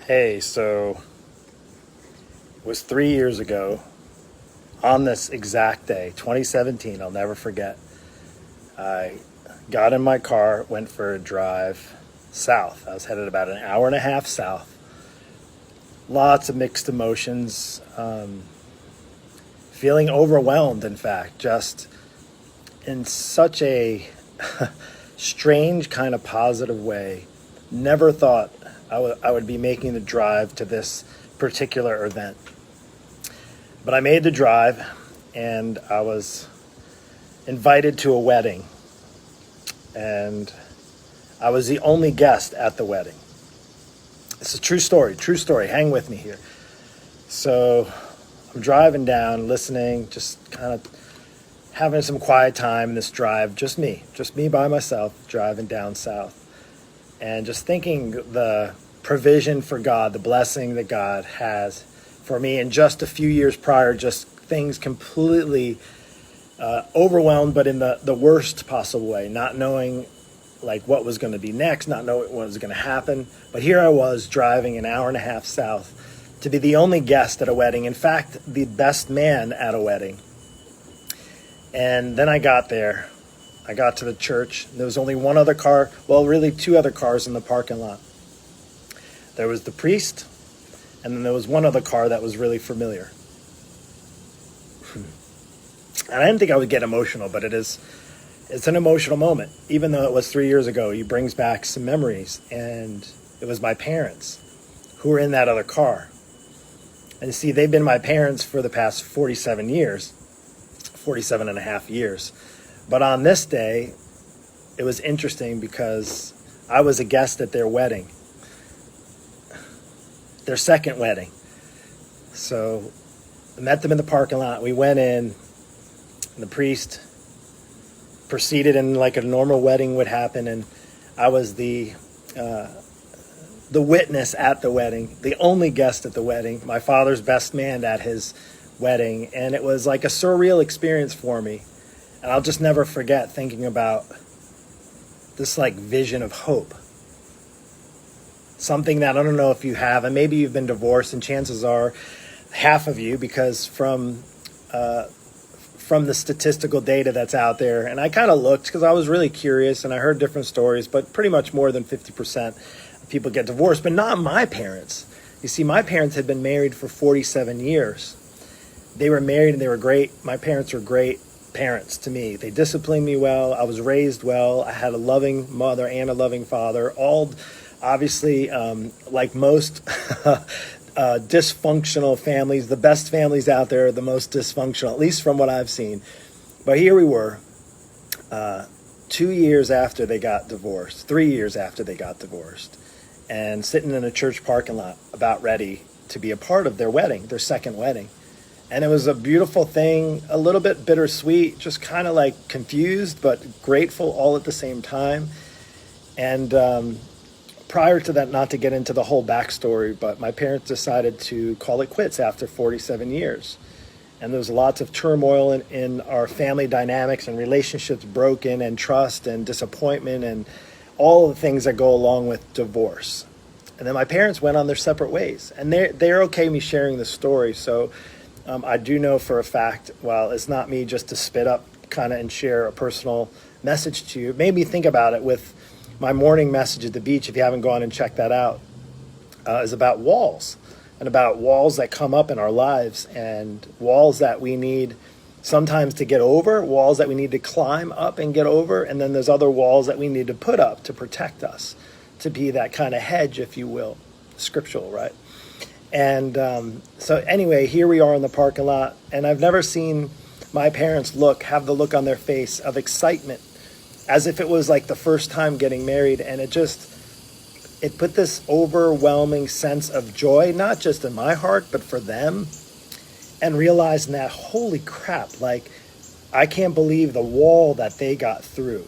Hey, so it was 3 years ago on this exact day, 2017, I'll never forget. I got in my car, went for a drive south. I was headed about an hour and a half south. Lots of mixed emotions, feeling overwhelmed, in fact, just in such a strange kind of positive way. Never thought I would be making the drive to this particular event. But I made the drive, and I was invited to a wedding. And I was the only guest at the wedding. It's a true story, Hang with me here. So I'm driving down, listening, just kind of having some quiet time in this drive. Just me by myself, driving down south. And just thinking the provision for God, the blessing that God has for me. And just a few years prior, just things completely overwhelmed, but in the worst possible way, not knowing like what was going to be next, not knowing what was going to happen. But here I was driving an hour and a half south to be the only guest at a wedding. In fact, the best man at a wedding. And then I got there. I got to the church. There was only one other car, well, really two other cars in the parking lot. There was the priest, and then there was one other car that was really familiar. And I didn't think I would get emotional, but it's an emotional moment. Even though it was 3 years ago, it brings back some memories. And it was my parents who were in that other car. And see, they've been my parents for the past 47 and a half years. But on this day, it was interesting because I was a guest at their wedding, their second wedding. So I met them in the parking lot. We went in, and the priest proceeded in like a normal wedding would happen, and I was the witness at the wedding, the only guest at the wedding, my father's best man at his wedding, and it was like a surreal experience for me. And I'll just never forget thinking about this like vision of hope. Something that I don't know if you have, and maybe you've been divorced, and chances are half of you, because from the statistical data that's out there, and I kind of looked because I was really curious and I heard different stories, but pretty much more than 50% of people get divorced, but not my parents. You see, my parents had been married for 47 years. They were married and they were great. My parents were great parents to me. They disciplined me well. I was raised well. I had a loving mother and a loving father. All obviously, like most dysfunctional families, the best families out there are the most dysfunctional, at least from what I've seen. But here we were, 2 years after they got divorced, 3 years after they got divorced, and sitting in a church parking lot about ready to be a part of their wedding, their second wedding. And it was a beautiful thing, a little bit bittersweet, just kind of like confused, but grateful all at the same time. And prior to that, not to get into the whole backstory, but my parents decided to call it quits after 47 years. And there was lots of turmoil in our family dynamics, and relationships broken, and trust and disappointment, and all the things that go along with divorce. And then my parents went on their separate ways. And they're okay me sharing the story. So I do know for a fact, while it's not me just to spit up kind of and share a personal message to you, it made me think about it with my morning message at the beach. If you haven't gone and checked that out, is about walls, and about walls that come up in our lives, and walls that we need sometimes to get over, walls that we need to climb up and get over, and then there's other walls that we need to put up to protect us, to be that kind of hedge, if you will, scriptural, right? And so anyway, here we are in the parking lot, and I've never seen my parents have the look on their face of excitement, as if it was like the first time getting married. And it put this overwhelming sense of joy, not just in my heart, but for them, and realizing that, holy crap, like, I can't believe the wall that they got through,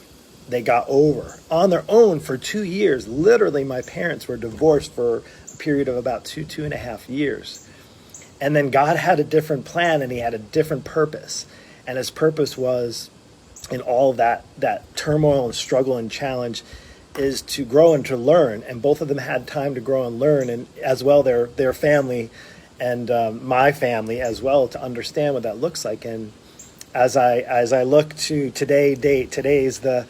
they got over on their own for 2 years. Literally, my parents were divorced for a period of about 2.5 years. And then God had a different plan, and he had a different purpose. And his purpose was, in all of that turmoil and struggle and challenge, is to grow and to learn, and both of them had time to grow and learn, and as well their family and my family as well, to understand what that looks like. And as I look to today's the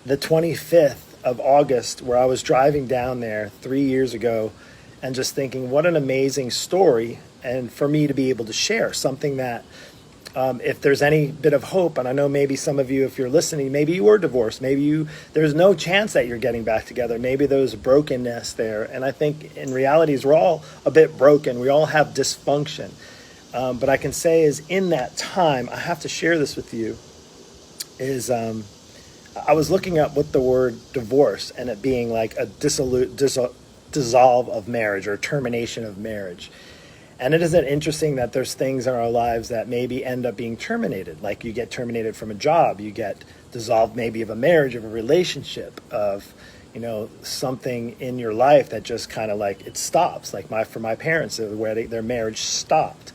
25th of August, where I was driving down there 3 years ago, and just thinking, what an amazing story, and for me to be able to share something that, if there's any bit of hope, and I know maybe some of you, if you're listening, maybe you were divorced, there's no chance that you're getting back together, maybe there's brokenness there, and I think in realities we're all a bit broken, we all have dysfunction, but I can say is in that time, I have to share this with you, is I was looking up what the word divorce, and it being like a dissolve of marriage or termination of marriage. And it isn't interesting that there's things in our lives that maybe end up being terminated, like you get terminated from a job, you get dissolved maybe of a marriage, of a relationship, of something in your life that just kind of like it stops. Like for my parents, their marriage stopped,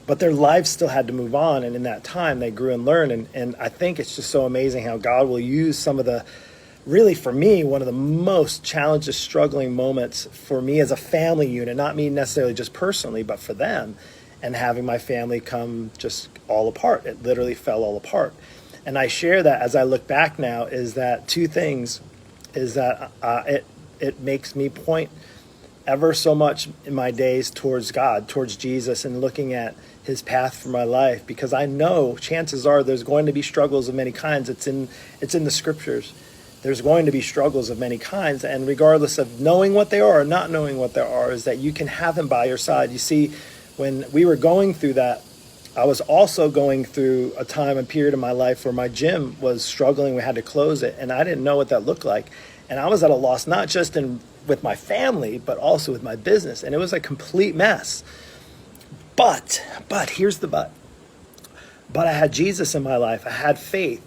but their lives still had to move on, and in that time they grew and learned. And I think it's just so amazing how God will use some of the, really for me, one of the most challenging, struggling moments for me as a family unit, not me necessarily just personally, but for them, and having my family come just all apart. It literally fell all apart. And I share that as I look back now, is that two things, is that it makes me point ever so much in my days towards God, towards Jesus, and looking at his path for my life, because I know chances are there's going to be struggles of many kinds. It's in the scriptures. There's going to be struggles of many kinds, and regardless of knowing what they are or not knowing what they are, is that you can have him by your side. You see, when we were going through that, I was also going through a time and period in my life where my gym was struggling. We had to close it, and I didn't know what that looked like. And I was at a loss, not just with my family, but also with my business, and it was a complete mess. But here's the but. But I had Jesus in my life. I had faith,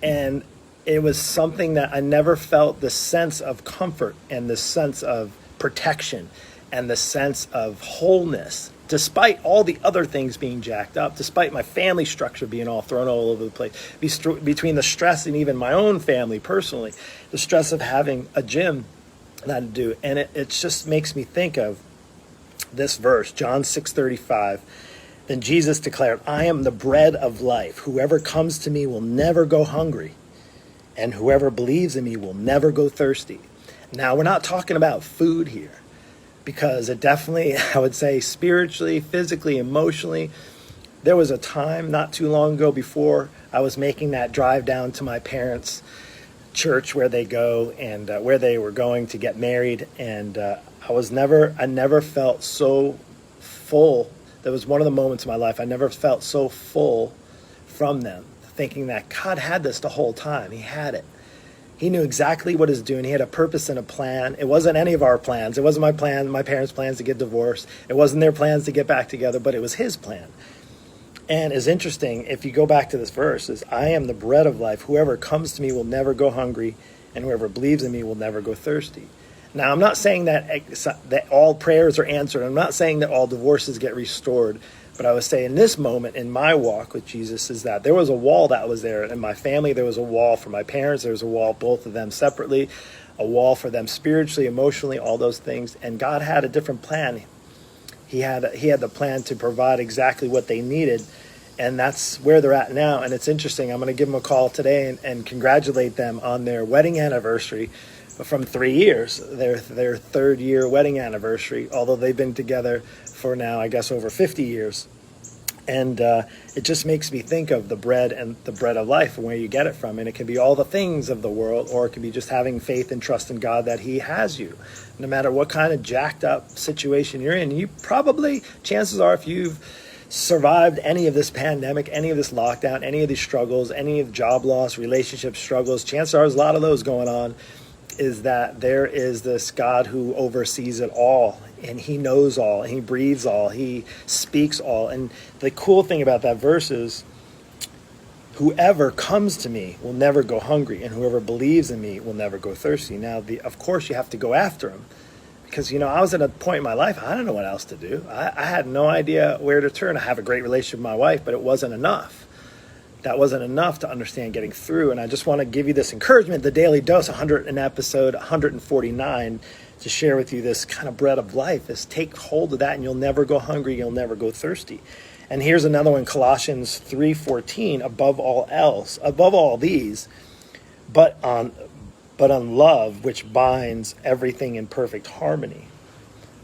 and it was something that I never felt, the sense of comfort and the sense of protection and the sense of wholeness, despite all the other things being jacked up, despite my family structure being all thrown all over the place, between the stress and even my own family personally, the stress of having a gym that I had to do. And it just makes me think of this verse, John 6:35. Then Jesus declared, I am the bread of life. Whoever comes to me will never go hungry, and whoever believes in me will never go thirsty. Now, we're not talking about food here, because it definitely, I would say, spiritually, physically, emotionally, there was a time not too long ago before I was making that drive down to my parents' church where they go, and where they were going to get married, and I never felt so full. That was one of the moments in my life I never felt so full from them, thinking that God had this the whole time. He had it. He knew exactly what he was doing. He had a purpose and a plan. It wasn't any of our plans. It wasn't my plan, my parents' plans to get divorced. It wasn't their plans to get back together, but it was his plan. And it's interesting, if you go back to this verse, is I am the bread of life. Whoever comes to me will never go hungry, and whoever believes in me will never go thirsty. Now, I'm not saying that all prayers are answered. I'm not saying that all divorces get restored. But I was saying in this moment in my walk with Jesus is that there was a wall that was there. In my family, there was a wall for my parents. There was a wall, both of them separately, a wall for them spiritually, emotionally, all those things. And God had a different plan. He had the plan to provide exactly what they needed. And that's where they're at now. And it's interesting. I'm going to give them a call today and congratulate them on their wedding anniversary from 3 years, their third year wedding anniversary, although they've been together for now, I guess, over 50 years. And it just makes me think of the bread and the bread of life and where you get it from. And it can be all the things of the world, or it can be just having faith and trust in God that he has you. No matter what kind of jacked up situation you're in, you probably, chances are, if you've survived any of this pandemic, any of this lockdown, any of these struggles, any of job loss, relationship struggles, chances are there's a lot of those going on, is that there is this God who oversees it all, and he knows all, and he breathes all, he speaks all. And the cool thing about that verse is, whoever comes to me will never go hungry, and whoever believes in me will never go thirsty. Now, of course, you have to go after him, because, I was at a point in my life, I didn't know what else to do. I had no idea where to turn. I have a great relationship with my wife, but it wasn't enough. that wasn't enough to understand getting through. And I just want to give you this encouragement, the Daily Dose, episode 149, to share with you this kind of bread of life. Is take hold of that, and you'll never go hungry, you'll never go thirsty. And here's another one, Colossians 3:14, above all else, above all these, but on love, which binds everything in perfect harmony.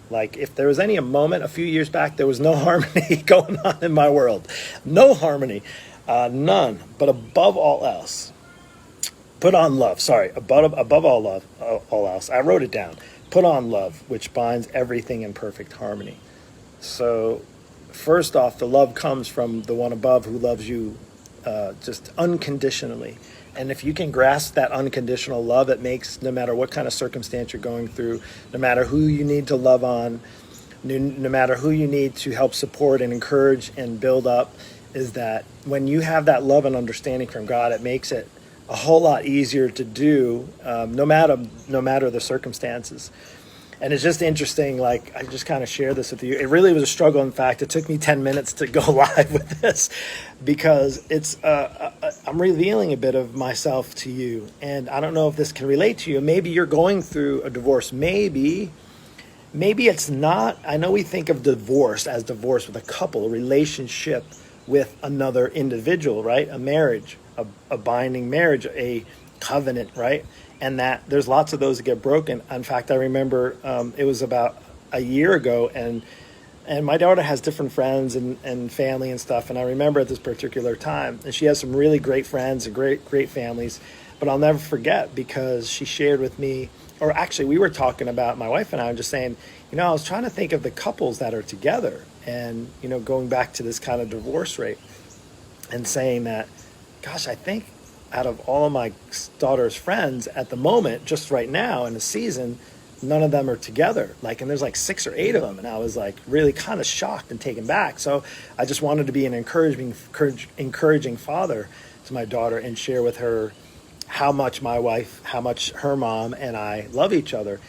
Like, if there was a moment a few years back, there was no harmony going on in my world. No harmony. None. But above all else, put on love. Sorry, above all love, all else. I wrote it down. Put on love, which binds everything in perfect harmony. So, first off, the love comes from the one above who loves you just unconditionally. And if you can grasp that unconditional love, it makes, no matter what kind of circumstance you're going through, no matter who you need to love on, no matter who you need to help support and encourage and build up, is that when you have that love and understanding from God, it makes it a whole lot easier to do, no matter the circumstances. And it's just interesting, like, I just kind of share this with you. It really was a struggle. In fact, it took me 10 minutes to go live with this, because it's I'm revealing a bit of myself to you. And I don't know if this can relate to you. Maybe you're going through a divorce. Maybe it's not. I know we think of divorce as divorce with a couple, a relationship with another individual, right? A marriage, a binding marriage, a covenant, right? And that there's lots of those that get broken. In fact, I remember it was about a year ago, and my daughter has different friends and family and stuff. And I remember at this particular time, and she has some really great friends and great families, but I'll never forget, because she shared with me, or actually we were talking about, my wife and I were just saying, I was trying to think of the couples that are together, and, going back to this kind of divorce rate, and saying that, gosh, I think out of all of my daughter's friends at the moment, just right now in the season, none of them are together. And there's 6 or 8 of them. And I was really kind of shocked and taken back. So I just wanted to be an encouraging father to my daughter, and share with her how much her mom and I love each other.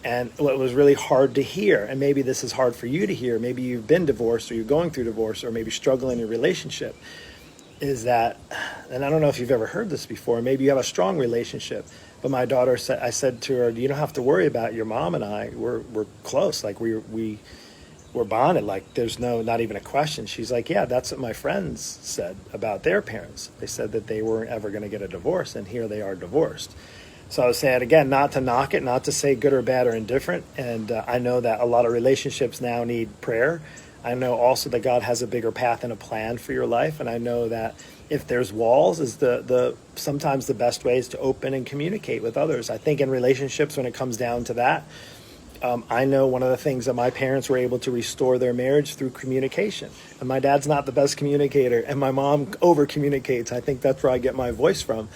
And it was really hard to hear. And maybe this is hard for you to hear. Maybe you've been divorced, or you're going through divorce, or maybe struggling in a relationship. Is that, and I don't know if you've ever heard this before, maybe you have a strong relationship, but my daughter said, I said to her, you don't have to worry about your mom and I, we're close, we're bonded, there's not even a question. She's like, yeah, that's what my friends said about their parents. They said that they weren't ever going to get a divorce, and here they are divorced. So I was saying, again, not to knock it, not to say good or bad or indifferent, and I know that a lot of relationships now need prayer. I know also that God has a bigger path and a plan for your life. And I know that if there's walls, is sometimes the best way is to open and communicate with others. I think in relationships, when it comes down to that, I know one of the things that my parents were able to restore their marriage through communication. And my dad's not the best communicator, and my mom over communicates. I think that's where I get my voice from.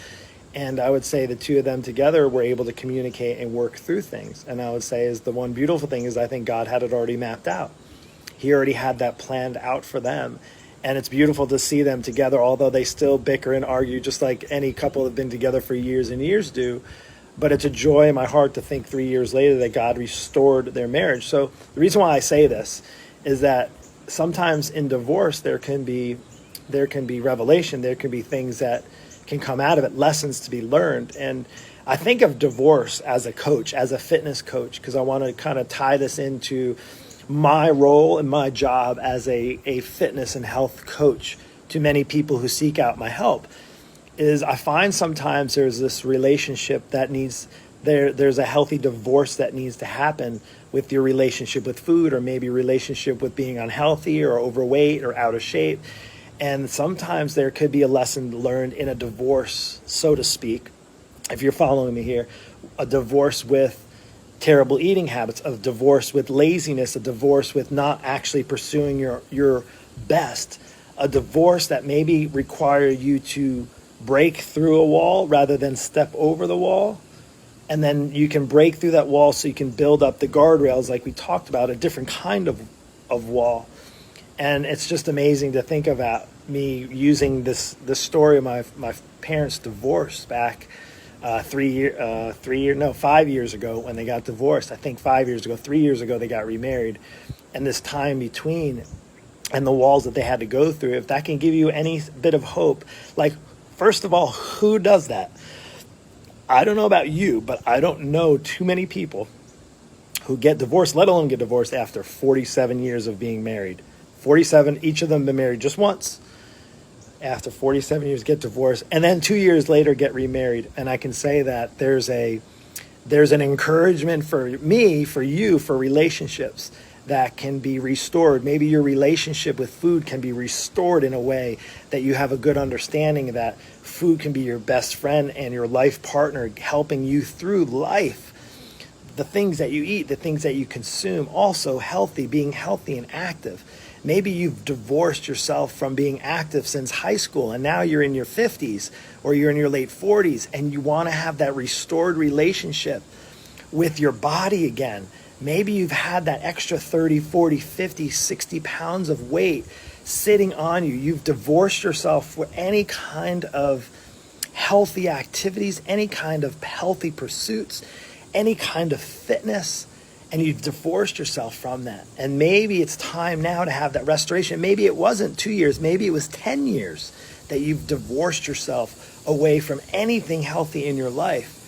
And I would say the two of them together were able to communicate and work through things. And I would say is the one beautiful thing is I think God had it already mapped out. He already had that planned out for them. And it's beautiful to see them together, although they still bicker and argue just like any couple that have been together for years and years do. But it's a joy in my heart to think 3 years later that God restored their marriage. So the reason why I say this is that sometimes in divorce there can be revelation, there can be things that can come out of it, lessons to be learned. And I think of divorce as a coach, as a fitness coach, because I want to kind of tie this into my role and my job as a fitness and health coach to many people who seek out my help. Is I find sometimes there's this relationship that there's a healthy divorce that needs to happen with your relationship with food, or maybe relationship with being unhealthy or overweight or out of shape. And sometimes there could be a lesson learned in a divorce, so to speak, if you're following me here, a divorce with terrible eating habits, a divorce with laziness, a divorce with not actually pursuing your best, a divorce that maybe require you to break through a wall rather than step over the wall. And then you can break through that wall so you can build up the guardrails like we talked about, a different kind of wall. And it's just amazing to think about me using this story of my parents' divorce back 5 years ago when they got divorced. I think 5 years ago, 3 years ago, they got remarried. And this time between, and the walls that they had to go through, if that can give you any bit of hope, like, first of all, who does that? I don't know about you, but I don't know too many people who get divorced, let alone get divorced after 47 years of being married. 47, each of them been married just once. After 47 years, get divorced, and then 2 years later get remarried. And I can say that there's an encouragement for me, for you, for relationships that can be restored. Maybe your relationship with food can be restored in a way that you have a good understanding that food can be your best friend and your life partner, helping you through life. The things that you eat, the things that you consume, also healthy, being healthy and active. Maybe you've divorced yourself from being active since high school, and now you're in your 50s or you're in your late 40s, and you want to have that restored relationship with your body again. Maybe you've had that extra 30, 40, 50, 60 pounds of weight sitting on you. You've divorced yourself for any kind of healthy activities, any kind of healthy pursuits, any kind of fitness, and you've divorced yourself from that. And maybe it's time now to have that restoration. Maybe it wasn't 2 years, maybe it was 10 years that you've divorced yourself away from anything healthy in your life.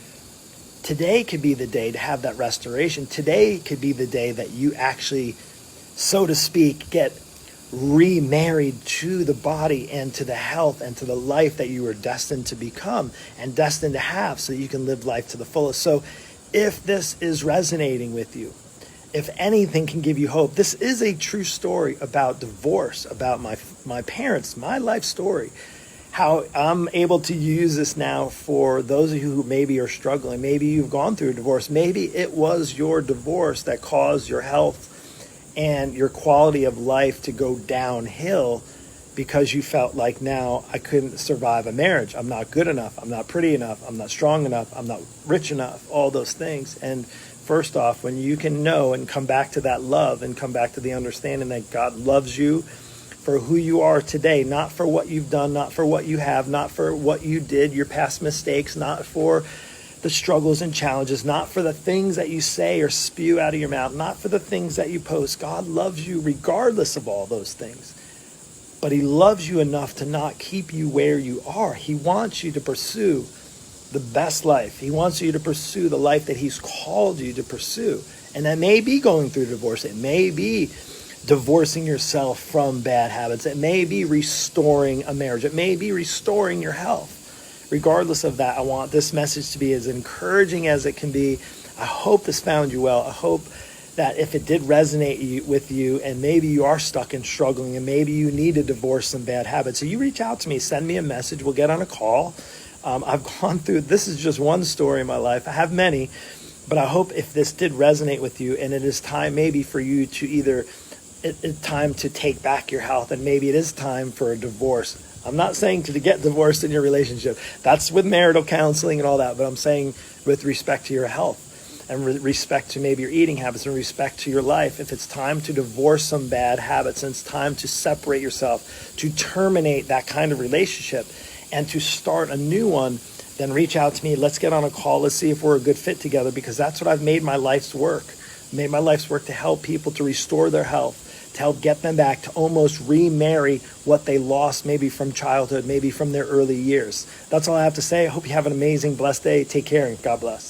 Today could be the day to have that restoration. Today could be the day that you actually, so to speak, get remarried to the body and to the health and to the life that you were destined to become and destined to have, so you can live life to the fullest. So if this is resonating with you, if anything can give you hope, this is a true story about divorce, about my parents, my life story. How I'm able to use this now for those of you who maybe are struggling. Maybe you've gone through a divorce. Maybe it was your divorce that caused your health and your quality of life to go downhill because you felt like, now I couldn't survive a marriage. I'm not good enough. I'm not pretty enough. I'm not strong enough. I'm not rich enough. All those things. And first off, when you can know and come back to that love and come back to the understanding that God loves you for who you are today, not for what you've done, not for what you have, not for what you did, your past mistakes, not for the struggles and challenges, not for the things that you say or spew out of your mouth, not for the things that you post. God loves you regardless of all those things. But he loves you enough to not keep you where you are. He wants you to pursue the best life. He wants you to pursue the life that he's called you to pursue. And that may be going through divorce. It may be divorcing yourself from bad habits. It may be restoring a marriage. It may be restoring your health. Regardless of that, I want this message to be as encouraging as it can be. I hope this found you well. I hope that if it did resonate with you, and maybe you are stuck and struggling, and maybe you need to divorce some bad habits, so you reach out to me, send me a message, we'll get on a call. I've gone through, this is just one story in my life. I have many, but I hope if this did resonate with you, and it is time maybe for you to either, it's time to take back your health, and maybe it is time for a divorce. I'm not saying to get divorced in your relationship. That's with marital counseling and all that, but I'm saying with respect to your health and respect to maybe your eating habits and respect to your life. If it's time to divorce some bad habits, and it's time to separate yourself, to terminate that kind of relationship and to start a new one, then reach out to me. Let's get on a call. Let's see if we're a good fit together, because that's what I've made my life's work. Made my life's work to help people to restore their health, to help get them back, to almost remarry what they lost maybe from childhood, maybe from their early years. That's all I have to say. I hope you have an amazing, blessed day. Take care and God bless.